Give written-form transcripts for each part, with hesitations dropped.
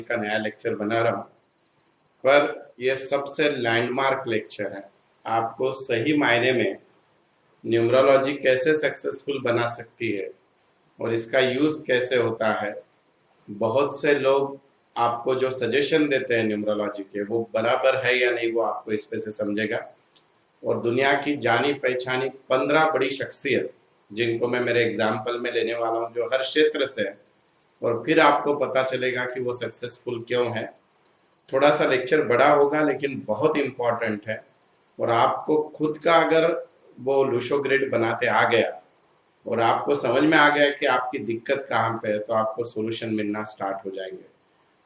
का नया लेक्चर बना रहा हूँ, पर यह सबसे लैंडमार्क लेक्चर है। आपको सही मायने में न्यूमरोलॉजी कैसे सक्सेसफुल बना सकती है और इसका यूज कैसे होता है। बहुत से लोग आपको जो सजेशन देते हैं न्यूमरोलॉजी के, वो बराबर है या नहीं, वो आपको इस पे से समझेगा। और दुनिया की जानी पहचानी 15 बड़ी शख्सियत, जिनको मैं मेरे एग्जाम्पल में लेने वाला हूँ, जो हर क्षेत्र से है, और फिर आपको पता चलेगा कि वो सक्सेसफुल क्यों है। थोड़ा सा लेक्चर बड़ा होगा लेकिन बहुत इंपॉर्टेंट है। और आपको खुद का अगर वो लूशो ग्रिड बनाते आ गया और आपको समझ में आ गया कि आपकी दिक्कत कहाँ पे है, तो आपको सॉल्यूशन मिलना स्टार्ट हो जाएंगे।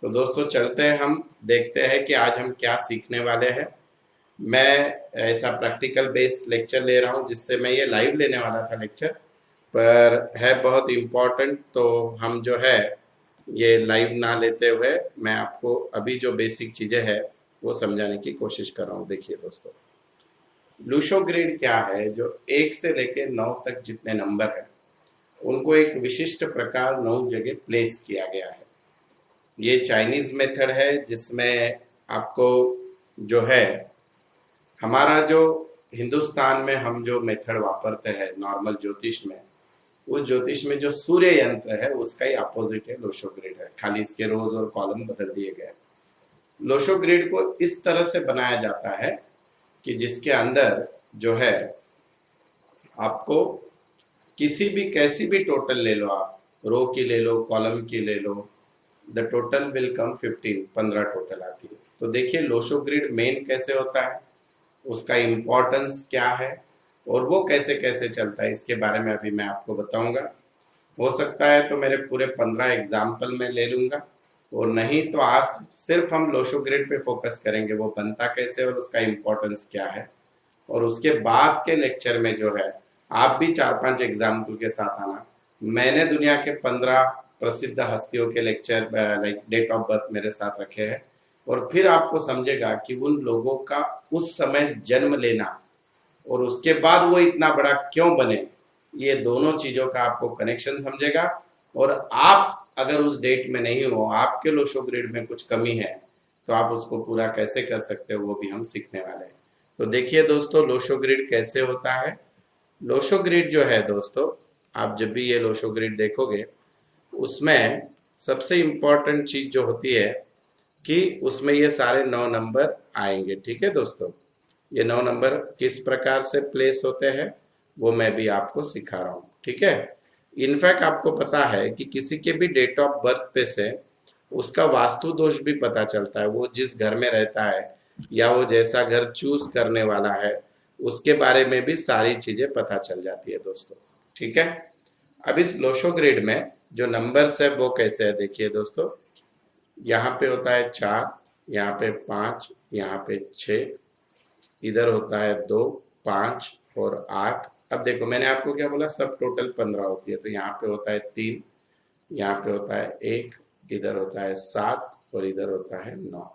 तो दोस्तों चलते हैं, हम देखते हैं कि आज हम क्या सीखने वाले हैं। मैं ऐसा प्रैक्टिकल बेस्ड लेक्चर ले रहा हूँ, जिससे मैं ये लाइव लेने वाला था लेक्चर, पर है बहुत इम्पोर्टेंट, तो हम जो है ये लाइव ना लेते हुए मैं आपको अभी जो बेसिक चीजें है वो समझाने की कोशिश कर रहा हूँ। देखिए दोस्तों, लूशो ग्रिड क्या है। जो 1 से लेके 9 तक जितने नंबर है, उनको एक विशिष्ट प्रकार 9 जगह प्लेस किया गया है। ये चाइनीज मेथड है, जिसमें आपको जो है हमारा जो हिंदुस्तान में हम जो मेथड वापरते हैं नॉर्मल ज्योतिष में, उस ज्योतिष में जो सूर्य यंत्र है उसका ही अपोजिट है लोशो ग्रिड है, खाली इसके रोज और कॉलम बदल दिए गए। लोशो ग्रिड को इस तरह से बनाया जाता है कि जिसके अंदर जो है आपको किसी भी कैसी भी टोटल ले लो, आप रो की ले लो, कॉलम की ले लो, the total will come 15 total आती है। तो देखिए लोशो ग्रिड मेन कैसे होता है, उसका इम्पोर्टेंस क्या है, और वो कैसे कैसे चलता है, इसके बारे में अभी मैं आपको बताऊंगा। हो सकता है तो मेरे पूरे 15 एग्जाम्पल में ले लूंगा, और नहीं तो आज सिर्फ हम लोशो ग्रिड पे फोकस करेंगे, वो बनता कैसे और उसका इम्पोर्टेंस क्या है। और उसके बाद के लेक्चर में जो है आप भी 4-5 एग्जाम्पल के साथ आना। मैंने दुनिया के 15 प्रसिद्ध हस्तियों के lecture like date of birth मेरे साथ रखे हैं, और फिर आपको समझेगा कि उन लोगों का उस समय जन्म लेना और उसके बाद वो इतना बड़ा क्यों बने, ये दोनों चीजों का आपको कनेक्शन समझेगा। और आप अगर उस डेट में नहीं हो, आपके लोशो ग्रिड में कुछ कमी है, तो आप उसको पूरा कैसे कर सकते हो, वो भी हम सीखने वाले हैं। तो देखिए दोस्तों, लोशो ग्रिड कैसे होता है। लोशो ग्रिड जो है दोस्तों, आप जब भी ये लोशो ग्रिड देखोगे, उसमें सबसे इम्पोर्टेंट चीज जो होती है कि उसमें ये सारे 9 नंबर आएंगे। ठीक है दोस्तों, ये 9 नंबर किस प्रकार से प्लेस होते हैं वो मैं भी आपको सिखा रहा हूँ। ठीक है, इनफैक्ट आपको पता है कि किसी के भी डेट ऑफ बर्थ पे से उसका वास्तु दोष भी पता चलता है। वो जिस घर में रहता है या वो जैसा घर चूज करने वाला है, उसके बारे में भी सारी चीजें पता चल जाती है दोस्तों। ठीक है, अब इस लोशो ग्रिड में जो नंबर्स है वो कैसे है, देखिए दोस्तों। यहाँ पे होता है 4, यहाँ पे 5, यहाँ पे 6, इधर होता है 2, 5 और 8। अब देखो मैंने आपको क्या बोला, सब टोटल 15 होती है। तो यहाँ पे होता है 3, यहाँ पे होता है 1, इधर होता है 7 और इधर होता है 9।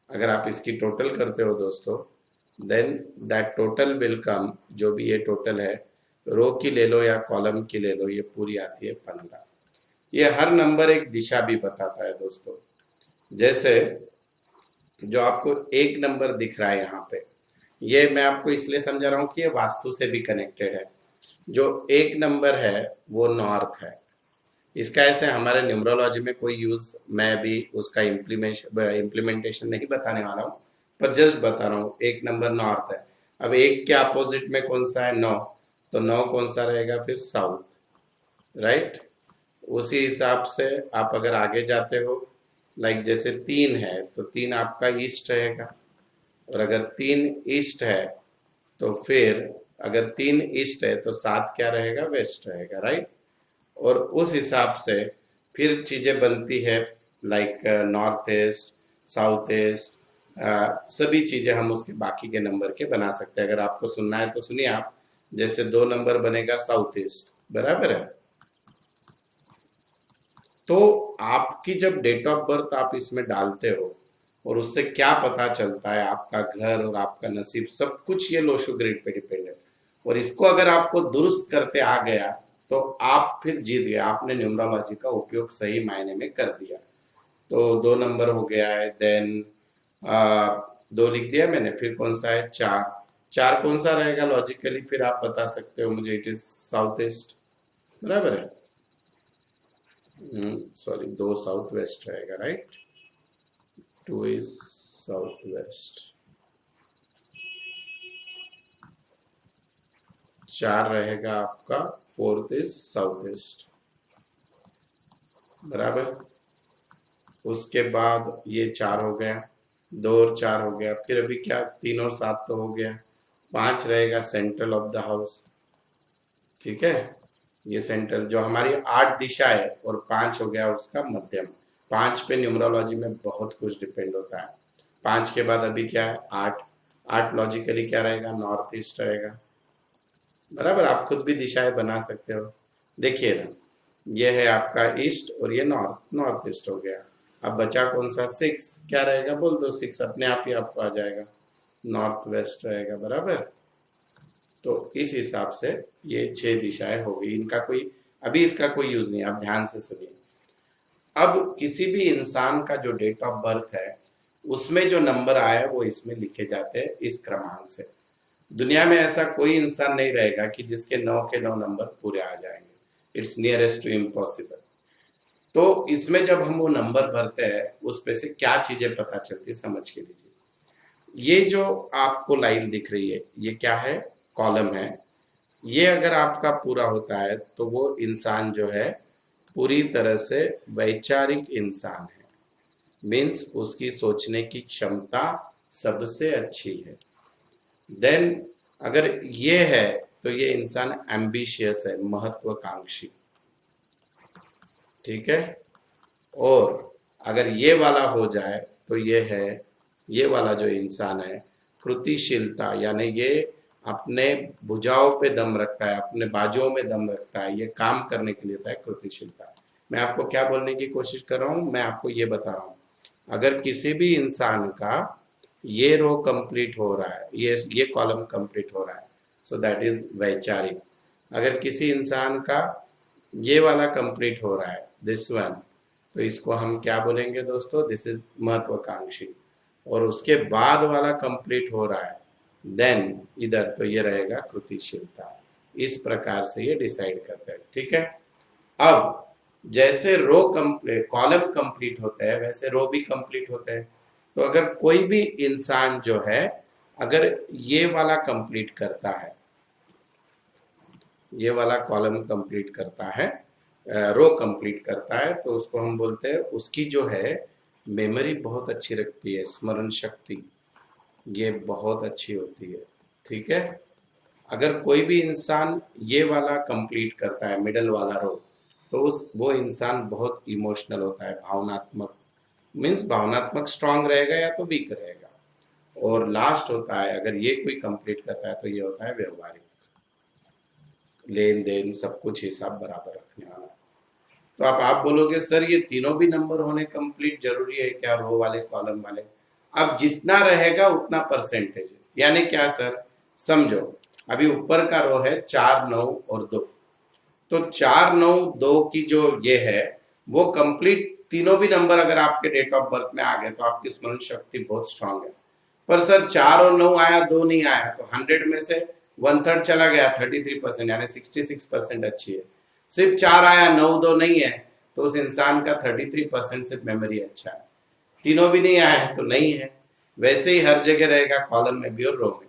अगर आप इसकी टोटल करते हो दोस्तों, then that total will come, जो भी ये टोटल है, रो की ले लो या कॉलम की ले लो, ये पूरी आती है 15। ये हर नंबर एक दिशा भी बताता है दोस्तों। जैसे जो आपको एक नंबर दिख रहा है यहाँ पे, ये मैं आपको इसलिए समझा रहा हूँ कि ये वास्तु से भी कनेक्टेड है। जो एक नंबर है वो नॉर्थ है। इसका ऐसे हमारे न्यूमरोलॉजी में कोई यूज, मैं भी उसका इम्प्लीमेंटेशन नहीं बताने वाला हूँ, पर जस्ट बता रहा हूँ एक नंबर नॉर्थ है। अब एक के अपोजिट में कौन सा है, 9, तो 9 कौन सा रहेगा फिर, साउथ, राइट। उसी हिसाब से आप अगर आगे जाते हो, लाइक जैसे 3 है तो 3 आपका ईस्ट रहेगा, और अगर 3 ईस्ट है तो फिर अगर 3 ईस्ट है तो 7 क्या रहेगा, वेस्ट रहेगा, राइट। और उस हिसाब से फिर चीजें बनती है, like north east, south east, सभी चीजें हम उसके बाकी के नंबर के बना सकते हैं। अगर आपको सुनना है तो सुनिए आप। जैसे 2 नंबर बनेगा साउथ ईस्ट, बराबर है। तो आपकी जब डेट ऑफ बर्थ आप इसमें डालते हो, और उससे क्या पता चलता है, आपका घर और आपका नसीब सब कुछ ये लोशो ग्रिड पे डिपेंड है। और इसको अगर आपको दुरुस्त करते आ गया तो आप फिर जीत गए, आपने न्यूमरोलॉजी का उपयोग सही मायने में कर दिया। तो 2 नंबर हो गया है। देन 2 लिख दिया मैंने, फिर कौन सा है 4। 4 कौन सा रहेगा लॉजिकली, फिर आप बता सकते हो मुझे, इट इज साउथ ईस्ट, बराबर है। सॉरी, 2 साउथ वेस्ट रहेगा, राइट। 2 इज साउथ वेस्ट, 4 रहेगा आपका, 4th इज साउथ ईस्ट, बराबर। उसके बाद ये 4 हो गया, 2 और 4 हो गया, फिर अभी क्या 3 और 7 तो हो गया, 5 रहेगा सेंट्रल ऑफ द हाउस, ठीक है। ये सेंट्रल जो हमारी 8 दिशा है, और 5 हो गया उसका मध्यम। 5 पे न्यूमरोलॉजी में बहुत कुछ डिपेंड होता है। 5 के बाद अभी क्या है 8। 8 लॉजिकली क्या रहेगा, नॉर्थ ईस्ट रहेगा, बराबर। आप खुद भी दिशाएं बना सकते हो, देखिए ना, ये है आपका ईस्ट और ये नॉर्थ, नॉर्थ ईस्ट हो गया। अब बचा कौन सा 6, क्या रहेगा बोल दो, 6 अपने आप ही आपको आ जाएगा, नॉर्थ वेस्ट रहेगा, बराबर। तो इस हिसाब से ये 6 दिशाएं हो गई, इनका कोई अभी इसका कोई यूज नहीं, आप ध्यान से सुनिए। अब किसी भी इंसान का जो डेट ऑफ बर्थ है, उसमें जो नंबर आया है वो इसमें लिखे जाते हैं इस क्रमांक से। दुनिया में ऐसा कोई इंसान नहीं रहेगा कि जिसके 9 के 9 नंबर पूरे आ जाएंगे, इट्स नियरेस्ट टू इम्पॉसिबल। तो इसमें जब हम वो नंबर भरते हैं, उस पे से क्या चीजें पता चलती है समझ के लीजिए। ये जो आपको लाइन दिख रही है, ये क्या है, कॉलम है। ये अगर आपका पूरा होता है तो वो इंसान जो है पूरी तरह से वैचारिक इंसान है, मीन्स उसकी सोचने की क्षमता सबसे अच्छी है। देन अगर ये है तो ये इंसान एम्बिशियस है, महत्वाकांक्षी, ठीक है। और अगर ये वाला हो जाए तो ये है, ये वाला जो इंसान है कृतिशीलता, यानी ये अपने भुजाओं पे दम रखता है, अपने बाजुओं में दम रखता है, ये काम करने के लिए होता है कृतिशीलता। मैं आपको क्या बोलने की कोशिश कर रहा हूँ, मैं आपको ये बता रहा हूँ, अगर किसी भी इंसान का ये रो कंप्लीट हो रहा है, ये कॉलम कंप्लीट हो रहा है, सो दैट इज वैचारिक। अगर किसी इंसान का ये वाला कंप्लीट हो रहा है, दिस वन, तो इसको हम क्या बोलेंगे दोस्तों, दिस इज महत्वाकांक्षी। और उसके बाद वाला कंप्लीट हो रहा है देन इधर, तो ये रहेगा कृतिशीलता। इस प्रकार से ये डिसाइड करते हैं, ठीक है। अब जैसे रो कंप्लीट, कॉलम कंप्लीट होते हैं, वैसे रो भी कंप्लीट होते हैं। तो अगर कोई भी इंसान जो है, अगर ये वाला कंप्लीट करता है, ये वाला कॉलम कंप्लीट करता है, रो कंप्लीट करता है, तो उसको हम बोलते हैं, उसकी जो है मेमोरी बहुत अच्छी रखती है, स्मरण शक्ति ये बहुत अच्छी होती है, ठीक है। अगर कोई भी इंसान ये वाला कंप्लीट करता है, मिडल वाला रो, तो उस वो इंसान बहुत इमोशनल होता है, भावनात्मक, मीन्स भावनात्मक स्ट्रांग रहेगा या तो वीक रहेगा। और लास्ट होता है, अगर ये कोई कंप्लीट करता है तो ये होता है व्यवहारिक, लेन देन सब कुछ हिसाब बराबर रखने वाला। तो आप बोलोगे सर ये तीनों भी नंबर होने कंप्लीट जरूरी है क्या, रो वाले कॉलम वाले। अब जितना रहेगा उतना परसेंटेज, यानी क्या सर, समझो अभी ऊपर का रो है 4 9 और 2, तो 4 9 2 की जो ये है वो कंप्लीट, तीनों भी नंबर अगर आपके डेट ऑफ बर्थ में आ गए तो आपकी स्मरण शक्ति बहुत स्ट्रांग है। पर सर 4 और 9 आया, 2 नहीं आया, तो 100 में से 1/3 चला गया, 33%, यानी 66% अच्छी है। सिर्फ 4 आया, 9 2 नहीं है, तो उस इंसान का 33% सिर्फ मेमोरी अच्छा है। तीनों भी नहीं आया है तो नहीं है। वैसे ही हर जगह रहेगा, कॉलम में भी और रो में।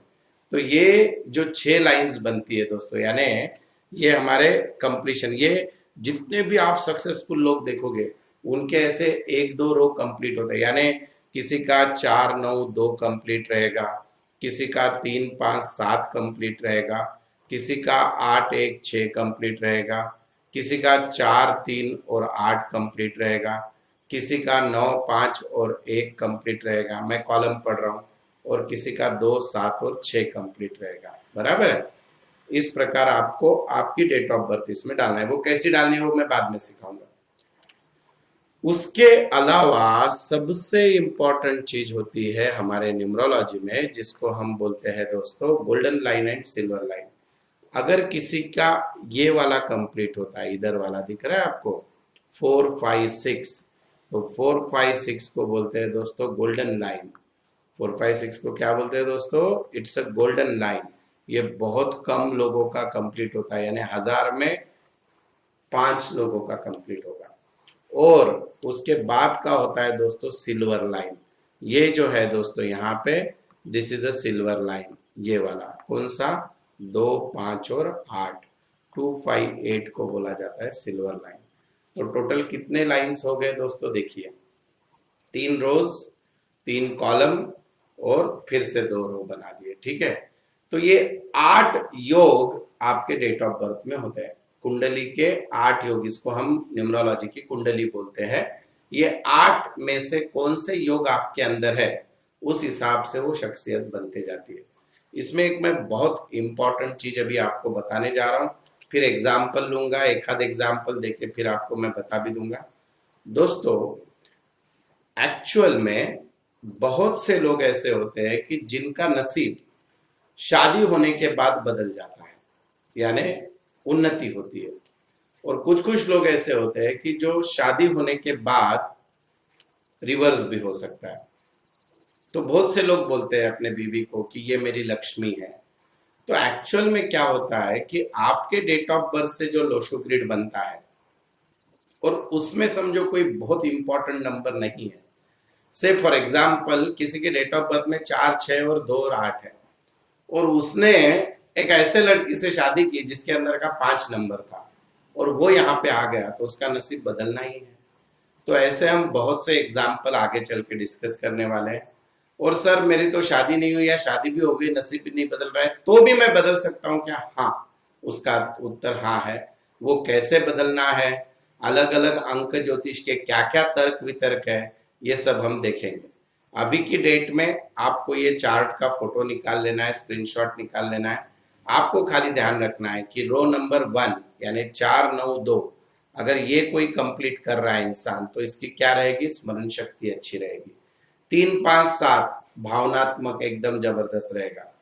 तो ये जो 6 लाइंस बनती है दोस्तों, यानी ये हमारे कंप्लीशन, ये जितने भी आप सक्सेसफुल लोग देखोगे उनके ऐसे 1 2 रो कंप्लीट होते हैं, यानी किसी का 4 9 2 कंप्लीट रहेगा, किसी का 3 5 7 कंप्लीट रहेगा, किसी का 8 1 6 कंप्लीट रहेगा, किसी का 4 3 और 8 कंप्लीट रहेगा, किसी का 9 5 और 1 कंप्लीट रहेगा, मैं कॉलम पढ़ रहा हूँ, और किसी का 2 7 और 6 कंप्लीट रहेगा, बराबर है। इस प्रकार आपको आपकी डेट ऑफ बर्थ इसमें डालना है, वो कैसी डालनी है वो मैं बाद में सिखाऊंगा। उसके अलावा सबसे इंपॉर्टेंट चीज होती है हमारे न्यूमरोलॉजी में, जिसको हम बोलते हैं दोस्तों golden line and silver line. अगर किसी का ये वाला कंप्लीट होता है, इधर वाला दिख रहा है आपको 4 5 6, तो 456 को बोलते हैं दोस्तों गोल्डन लाइन। 456 को क्या बोलते हैं दोस्तों? It's a golden line. ये बहुत कम लोगों का कंप्लीट होता है, यानी 1000 में 5 लोगों का कंप्लीट होगा। और उसके बाद का होता है दोस्तों सिल्वर लाइन। ये जो है दोस्तों यहाँ पे this is a silver line. ये वाला कौन सा? 2, 5 और 8, 258 को बोला जाता है सिल्वर लाइन। तो टोटल कितने लाइंस हो गए दोस्तों? देखिए 3 रोज, 3 कॉलम और फिर से 2 रो बना दिए। ठीक है, तो ये 8 योग आपके डेट ऑफ बर्थ में होते हैं। कुंडली के 8 योग, इसको हम न्यूमरोलॉजी की कुंडली बोलते हैं। ये 8 में से कौन से योग आपके अंदर है, उस हिसाब से वो शख्सियत बनते जाती है। इसमें एक मैं बहुत इंपॉर्टेंट चीज अभी आपको बताने जा रहा हूँ, फिर एग्जाम्पल लूंगा, एक आध एग्जाम्पल देके फिर आपको मैं बता भी दूंगा। दोस्तों एक्चुअल में बहुत से लोग ऐसे होते हैं कि जिनका नसीब शादी होने के बाद बदल जाता है, यानी उन्नति होती है। और कुछ कुछ लोग ऐसे होते हैं कि जो शादी होने के बाद रिवर्स भी हो सकता है। तो बहुत से लोग बोलते हैं अपने बीवी को कि ये मेरी लक्ष्मी है। तो एक्चुअल में क्या होता है कि आपके डेट ऑफ बर्थ से जो लोशो ग्रिड बनता है और उसमें समझो कोई बहुत इंपॉर्टेंट नंबर नहीं है। से फॉर एग्जाम्पल किसी के डेट ऑफ बर्थ में 4, 6 और 2 और 8 है, और उसने एक ऐसे लड़की से शादी की जिसके अंदर का 5 नंबर था और वो यहाँ पे आ गया, तो उसका नसीब बदलना ही है। तो ऐसे हम बहुत से एग्जाम्पल आगे चल के डिस्कस करने वाले हैं। और सर मेरी तो शादी नहीं हुई या शादी भी हो गई, नसीब भी नहीं बदल रहा है, तो भी मैं बदल सकता हूँ क्या? हाँ, उसका उत्तर हाँ है। वो कैसे बदलना है, अलग अलग अंक ज्योतिष के क्या क्या तर्क वितर्क है, ये सब हम देखेंगे। अभी की डेट में आपको ये चार्ट का फोटो निकाल लेना है, स्क्रीनशॉट निकाल लेना है। आपको खाली ध्यान रखना है कि रो नंबर 1 यानी 492, अगर ये कोई कंप्लीट कर रहा है इंसान, तो इसकी क्या रहेगी? स्मरण शक्ति अच्छी रहेगी। 3, 5, 7 भावनात्मक एकदम जबरदस्त रहेगा।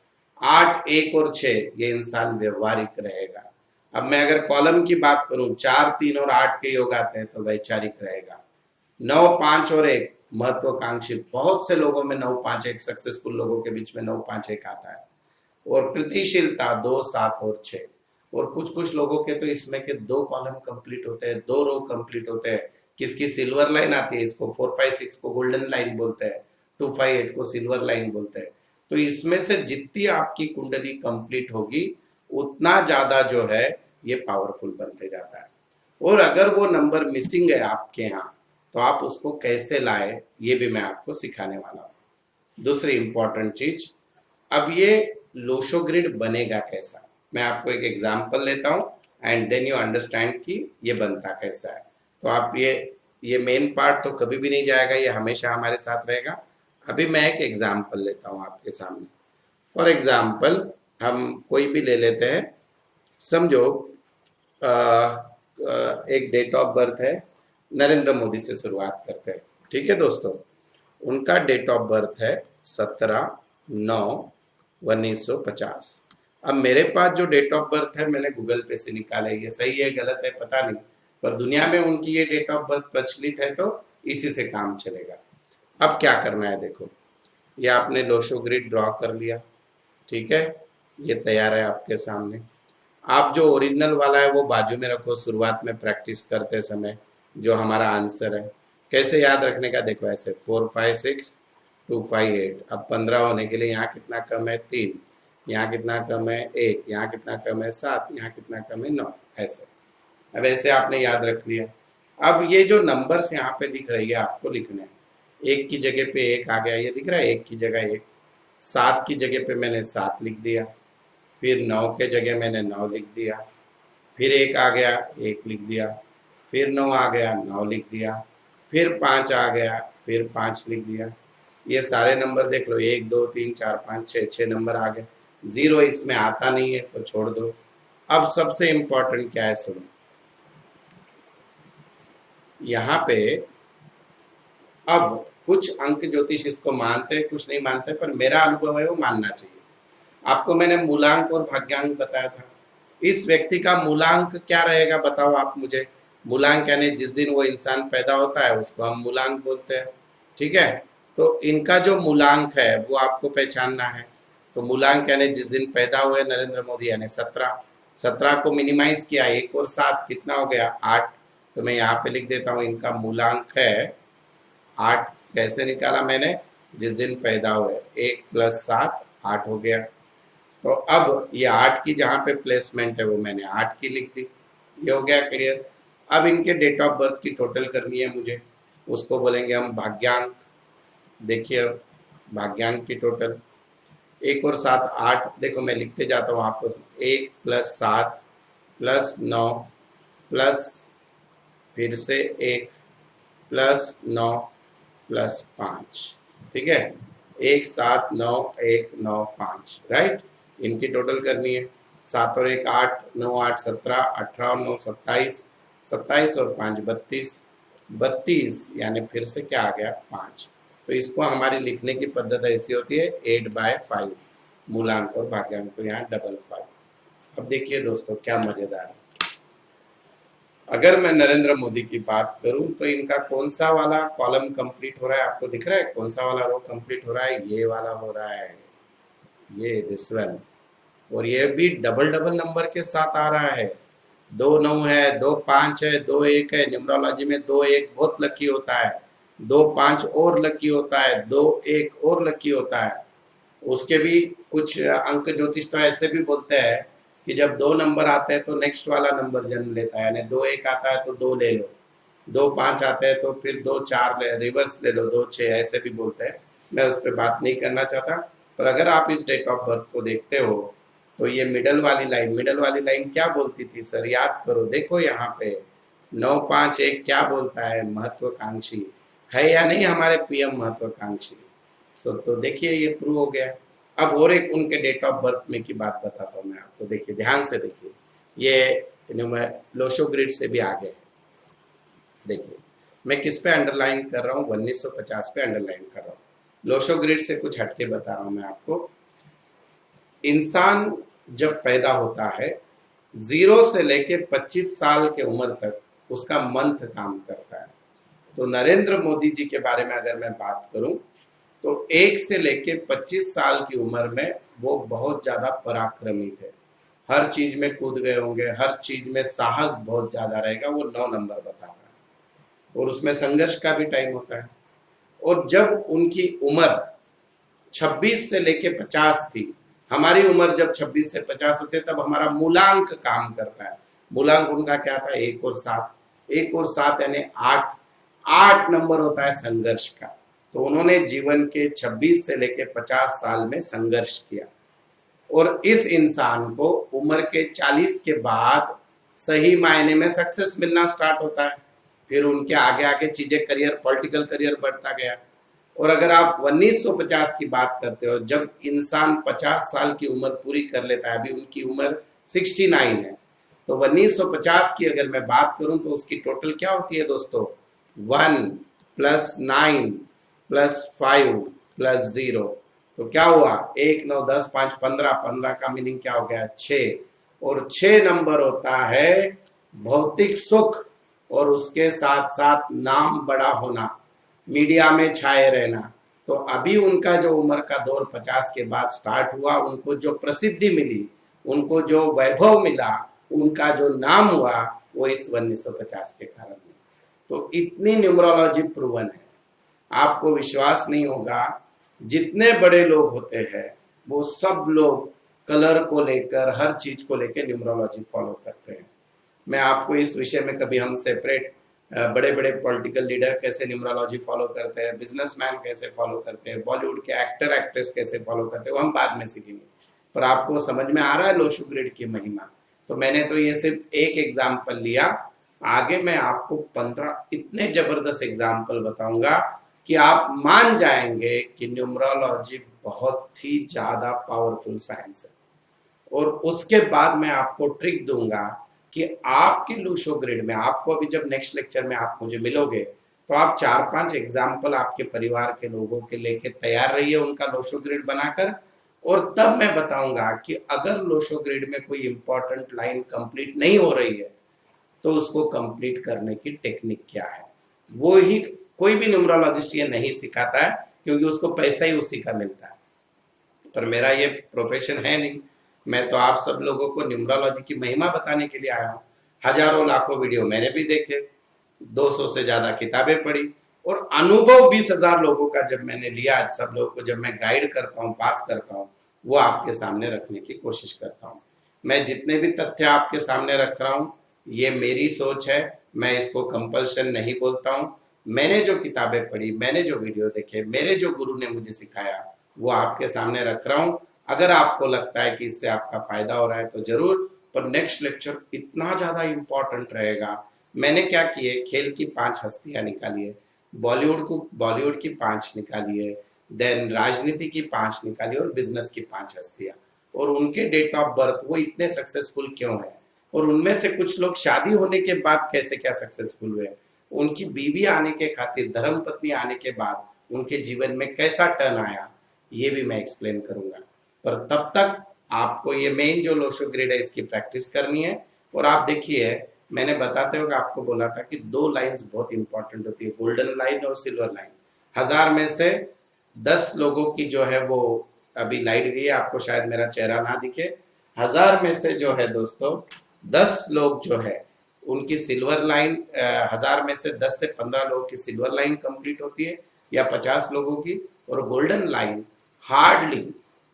8, 1 और 6 ये इंसान व्यवहारिक रहेगा। अब मैं अगर कॉलम की बात करूं, 4, 3 और 8 के योग आते हैं तो वैचारिक रहेगा। 9, 5 और 1 महत्वाकांक्षी, बहुत से लोगों में 9, 5, 1 सक्सेसफुल लोगों के बीच में 9, 5, 1 आता है। और प्रतिशीलता 2, 7 और 6। और कुछ कुछ लोगों के तो इसमें के 2 कॉलम कंप्लीट होते हैं, 2 रो कंप्लीट होते हैं। किसकी सिल्वर लाइन आती है, इसको 456 को गोल्डन लाइन बोलते हैं, 258 को सिल्वर लाइन बोलते हैं। तो इसमें से जितनी आपकी कुंडली कंप्लीट होगी उतना ज्यादा जो है ये पावरफुल बनते जाता है। और अगर वो नंबर मिसिंग है आपके यहाँ, तो आप उसको कैसे लाए ये भी मैं आपको सिखाने वाला हूँ। दूसरी इंपॉर्टेंट चीज, अब ये लोशो ग्रिड बनेगा कैसा, मैं आपको एक एग्जांपल लेता हूँ एंड देन यू अंडरस्टैंड कि ये बनता कैसा है। तो आप ये मेन पार्ट तो कभी भी नहीं जाएगा, ये हमेशा हमारे साथ रहेगा। अभी मैं एक एग्जांपल लेता हूँ आपके सामने। फॉर एग्जांपल हम कोई भी ले लेते हैं, समझो एक डेट ऑफ बर्थ है, नरेंद्र मोदी से शुरुआत करते हैं। ठीक है दोस्तों, उनका डेट ऑफ बर्थ है 17/9/1950। अब मेरे पास जो डेट ऑफ बर्थ है मैंने गूगल पे से निकाला है, ये सही है गलत है पता नहीं, पर दुनिया में उनकी ये डेट ऑफ बर्थ प्रचलित है तो इसी से काम चलेगा। अब क्या करना है, देखो ये आपने लोशो ग्रिड ड्रॉ कर लिया। ठीक है, ये तैयार है आपके सामने। आप जो ओरिजिनल वाला है वो बाजू में रखो, शुरुआत में प्रैक्टिस करते समय जो हमारा आंसर है। कैसे याद रखने का, देखो ऐसे 4, 5, 6, 2, 5, 8। अब 15 होने के लिए यहाँ कितना कम है? 3। यहाँ कितना कम है? 1। यहाँ कितना कम है? 7। यहाँ कितना कम है? 9। ऐसे। अब ऐसे आपने याद रख लिया। अब ये जो नंबर्स यहाँ पे दिख रही है आपको लिखने हैं। 1 की जगह पे 1 आ गया, ये दिख रहा है 1 की जगह 1। 7 की जगह पे मैंने 7 लिख दिया। फिर 9 के जगह मैंने 9 लिख दिया। फिर 1 आ गया, 1 लिख दिया। फिर 9 आ गया, 9 लिख दिया। फिर 5 आ गया, फिर 5 लिख दिया। ये सारे नंबर देख लो, 1, 2, 3, 4, 5, 6 नंबर आ गए। 0 इसमें आता नहीं है तो छोड़ दो। अब सबसे इंपॉर्टेंट क्या है सुनो, यहाँ पे अब कुछ अंक ज्योतिष इसको मानते हैं, कुछ नहीं मानते, पर मेरा अनुभव है वो मानना चाहिए। आपको मैंने मूलांक और भाग्यांक बताया था। इस व्यक्ति का मूलांक क्या रहेगा बताओ आप मुझे, मूलांक यानी जिस दिन वो इंसान पैदा होता है उसको हम मूलांक बोलते हैं। ठीक है, तो इनका जो मूलांक है वो आपको पहचानना है। तो मूलांक यानी जिस दिन पैदा हुए नरेंद्र मोदी यानी 17। 17 को मिनिमाइज किया, 1 और 7 कितना हो गया 8। तो मैं यहाँ पे लिख देता हूँ इनका मूलांक है 8। कैसे निकाला मैंने, जिस दिन पैदा हुए, 1 + 7 8 हो गया। तो अब ये 8 की जहाँ पे प्लेसमेंट है वो मैंने 8 की लिख दी। ये हो गया क्लियर। अब इनके डेट ऑफ बर्थ की टोटल करनी है मुझे, उसको बोलेंगे हम भाग्यांक। देखिए भाग्यांक की टोटल 1 और 7 8। देखो मैं लिखते जाता हूँ आपको, 1 + 7 + 9 प्लस फिर से 1 + 9 + 5। ठीक है, 1 7 9 1 9 5, राइट। इनकी टोटल करनी है। 7 और 1 8, 9 8 17, 18 और 9 27, 27 और 5 32, 32 यानी फिर से क्या आ गया 5। तो इसको हमारी लिखने की पद्धति ऐसी होती है 8/5, मूलांक और भाग्यांक को यहाँ 555। अब देखिए दोस्तों क्या मजेदार है, अगर मैं नरेंद्र मोदी की बात करूं तो इनका कौन सा वाला कॉलम कंप्लीट हो रहा है, आपको दिख रहा है कौन सा वाला रो कंप्लीट हो रहा है, ये वाला हो रहा है, ये दिस वन। और ये भी डबल डबल नंबर के साथ आ रहा है। 2 9 है, 2 5 है, 2 1 है। न्यूमरोलॉजी में 2 1 बहुत लकी होता है, 2 5 और लकी होता है, 2 1 और लकी होता है। उसके भी कुछ अंक ज्योतिष तो ऐसे भी बोलते हैं कि जब 2 नंबर आते हैं तो नेक्स्ट वाला नंबर जन्म लेता है, यानी 2 1 आता है तो 2 ले लो, 2 5 आते हैं तो फिर 2 4 ले, रिवर्स ले लो, 2 6, ऐसे भी बोलते हैं। मैं उस पर बात नहीं करना चाहता। पर अगर आप इस डेट ऑफ बर्थ को देखते हो तो ये मिडल वाली लाइन क्या बोलती थी सर, याद करो। देखो यहाँ पे 9 5 1 क्या बोलता है, महत्वाकांक्षी है या नहीं हमारे पीएम महत्वाकांक्षी। सो तो देखिए ये प्रूव हो गया। अब और एक उनके डेट ऑफ बर्थ में की बात बताता हूँ मैं आपको, देखिए ध्यान से देखिए, ये मैं लोशो ग्रिड से भी आगे है। देखिए मैं किस पे अंडरलाइन कर रहा हूँ, 1950 पे अंडरलाइन कर रहा हूँ। लोशो ग्रिड से कुछ हटके बता रहा हूँ मैं आपको। इंसान जब पैदा होता है 0 से लेके 25 साल के उम्र तक उसका मंथ काम करता है। तो नरेंद्र मोदी जी के बारे में अगर मैं बात करूं तो 1 से लेके 25 साल की उम्र में वो बहुत ज्यादा पराक्रमी थे, हर चीज में कूद गए होंगे, हर चीज में साहस बहुत ज्यादा रहेगा, वो 9 नंबर बताता है। और उसमें संघर्ष का भी टाइम होता है। और जब उनकी उम्र 26 से लेके 50 थी, हमारी उम्र जब 26 से 50 होती है तब हमारा मूलांक काम करता है। मूलांक उनका क्या था, 1 और 7। 1 और 7 यानी 8। 8 नंबर होता है संघर्ष का। तो उन्होंने जीवन के 26 से लेके 50 साल में संघर्ष किया। और इस इंसान को उम्र के 40 के बाद सही मायने में सक्सेस मिलना स्टार्ट होता है। फिर उनके आगे आगे चीजें, करियर, पॉलिटिकल करियर बढ़ता गया। और अगर आप 1950 की बात करते हो, जब इंसान 50 साल की उम्र पूरी कर लेता है, अभी उनकी उम्र 69 है, तो 1950 की अगर मैं बात करूं तो उसकी टोटल क्या होती है दोस्तों, 1 + 9 + 5 + 0। तो क्या हुआ, 1 9 10 5 15, 15 का मीनिंग क्या हो गया 6। और 6 नंबर होता है भौतिक सुख, और उसके साथ साथ नाम बड़ा होना, मीडिया में छाए रहना। तो अभी उनका जो उम्र का दौर 50 के बाद स्टार्ट हुआ, उनको जो प्रसिद्धि मिली, उनको जो वैभव मिला, उनका जो नाम हुआ, वो इस 1950 के कारण हुआ। तो इतनी न्यूमरोलॉजी प्रूवन है, आपको विश्वास नहीं होगा। जितने बड़े लोग होते हैं वो सब लोग कलर को लेकर, हर चीज को लेकर न्यूमरोलॉजी फॉलो करते हैं। मैं आपको इस विषय में कभी हम सेपरेट, बड़े बड़े पॉलिटिकल लीडर कैसे न्यूमरोलॉजी फॉलो करते हैं, बिजनेसमैन कैसे फॉलो करते हैं, बॉलीवुड के एक्टर एक्ट्रेस कैसे फॉलो करते हैं, वो हम बाद में सीखेंगे। पर आपको समझ में आ रहा है लोशो ग्रिड की महिमा। तो मैंने तो ये सिर्फ एक एग्जाम्पल लिया, आगे मैं आपको 15 इतने जबरदस्त एग्जाम्पल बताऊंगा कि आप मान जाएंगे कि न्यूमरोलॉजी बहुत ही ज्यादा पावरफुल साइंस है। और उसके बाद मैं आपको ट्रिक दूंगा कि आपके लूशो ग्रिड में, आपको अभी जब नेक्स्ट लेक्चर में आप मुझे मिलोगे तो आप 4-5 एग्जाम्पल आपके परिवार के लोगों के लेके तैयार रहिए उनका लोशो ग्रिड बनाकर। और तब मैं बताऊंगा कि अगर लोशो ग्रिड में कोई इंपॉर्टेंट लाइन कंप्लीट नहीं हो रही है तो उसको कंप्लीट करने की टेक्निक क्या है, वो ही कोई भी न्यूमरोलॉजिस्ट ये नहीं सिखाता है, क्योंकि उसको पैसा ही उसी का मिलता है। पर मेरा ये प्रोफेशन है नहीं, मैं तो आप सब लोगों को न्यूमरोलॉजी की महिमा बताने के लिए आया हूँ। हजारों लाखों वीडियो मैंने भी देखे, 200 से ज्यादा किताबें पढ़ी, और अनुभव 20,000 लोगों का जब मैंने लिया, आज सब लोगों को जब मैं गाइड करता हूँ, बात करता हूँ, वो आपके सामने रखने की कोशिश करता हूँ। मैं जितने भी तथ्य आपके सामने रख रहा हूँ, ये मेरी सोच है, मैं इसको कंपल्शन नहीं बोलता हूँ। मैंने जो किताबें पढ़ी, मैंने जो वीडियो देखे, मेरे जो गुरु ने मुझे सिखाया, वो आपके सामने रख रहा हूँ। अगर आपको लगता है कि इससे आपका फायदा हो रहा है तो जरूर, पर नेक्स्ट लेक्चर इतना ज्यादा इंपॉर्टेंट रहेगा। मैंने क्या किए, खेल की 5 हस्तियां निकाली है, बॉलीवुड की 5 निकाली है, देन राजनीति की 5 निकाली और बिजनेस की 5 हस्तियां, और उनके डेट ऑफ बर्थ, वो इतने सक्सेसफुल क्यों है, और उनमें से कुछ लोग शादी होने के बाद कैसे क्या सक्सेसफुल हुए, उनकी बीवी आने के खातिर, धर्म पत्नी आने के बाद उनके जीवन में कैसा टर्न आया, ये भी मैं एक्सप्लेन करूंगा। पर तब तक आपको ये मेन जो लोशो ग्रिड है इसकी प्रैक्टिस करनी है। और आप देखिए, मैंने बताते हुए आपको बोला था कि 2 लाइंस बहुत इंपॉर्टेंट होती है, गोल्डन लाइन और सिल्वर लाइन। 1000 में से 10 लोगों की जो है वो, अभी लाइट गई है, आपको शायद मेरा चेहरा ना दिखे, 1000 में से जो है दोस्तों 10 लोग जो है उनकी सिल्वर लाइन, 1000 में से 10 से 15 लोगों की सिल्वर लाइन कंप्लीट होती है, या 50 लोगों की, और गोल्डन लाइन हार्डली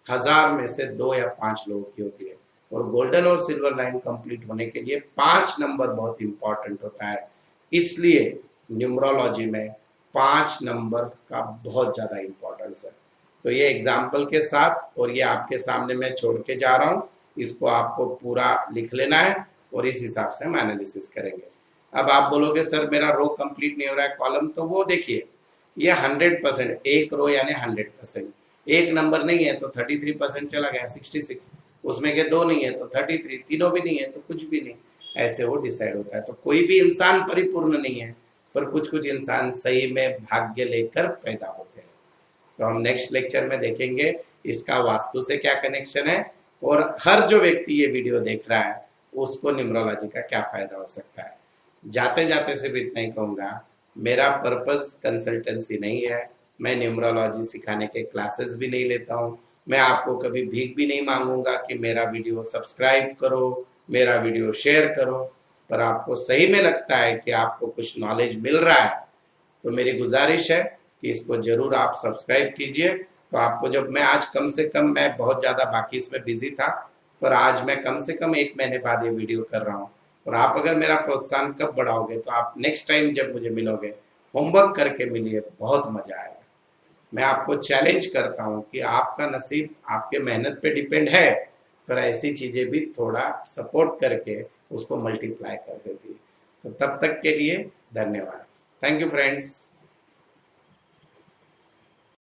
1000 में से 2 या 5 लोगों की होती है। और गोल्डन और सिल्वर लाइन कंप्लीट होने के लिए 5 नंबर बहुत इंपॉर्टेंट होता है, इसलिए न्यूमरोलॉजी में 5 नंबर का बहुत ज्यादा इंपॉर्टेंस है। तो ये एग्जाम्पल के साथ, और ये आपके सामने मैं छोड़ के जा रहा हूँ, इसको आपको पूरा लिख लेना है और इस हिसाब से हम एनालिसिस करेंगे। अब आप बोलोगे सर मेरा रो कंप्लीट नहीं हो रहा है, कॉलम, तो वो देखिए, ये 100%, एक रो यानी 100%, एक नंबर नहीं है तो 33% चला गया, 66, उसमें के 2 नहीं है तो 33, तीनों भी नहीं है तो कुछ भी नहीं, ऐसे वो डिसाइड होता है। तो कोई भी इंसान परिपूर्ण नहीं है, पर कुछ कुछ इंसान सही में भाग्य लेकर पैदा होते हैं। तो हम नेक्स्ट लेक्चर में देखेंगे इसका वास्तु से क्या कनेक्शन है, और हर जो व्यक्ति ये वीडियो देख रहा है उसको न्यूमरोलॉजी का क्या फायदा हो सकता है। जाते जाते सिर्फ इतना ही कहूंगा, मेरा पर्पस कंसल्टेंसी नहीं है, मैं न्यूमरोलॉजी सिखाने के क्लासेस भी नहीं लेता हूँ, मैं आपको कभी भीख भी नहीं मांगूंगा कि मेरा वीडियो सब्सक्राइब करो, मेरा वीडियो शेयर करो। पर आपको सही में लगता है कि आपको कुछ नॉलेज मिल रहा है, तो मेरी गुजारिश है कि इसको जरूर आप सब्सक्राइब कीजिए। तो आपको जब मैं आज कम से कम, मैं बहुत ज़्यादा बाकी इसमें बिजी था, पर आज मैं कम से कम 1 महीने बाद ये वीडियो कर रहा हूँ। और आप अगर मेरा प्रोत्साहन कब बढ़ाओगे, तो आप नेक्स्ट टाइम जब मुझे मिलोगे, होमवर्क करके मिलिए, बहुत मजा आएगा। मैं आपको चैलेंज करता हूँ कि आपका नसीब आपके मेहनत पे डिपेंड है, पर ऐसी चीजें भी थोड़ा सपोर्ट करके उसको मल्टीप्लाई कर देती है। तो तब तक के लिए धन्यवाद। Thank you friends.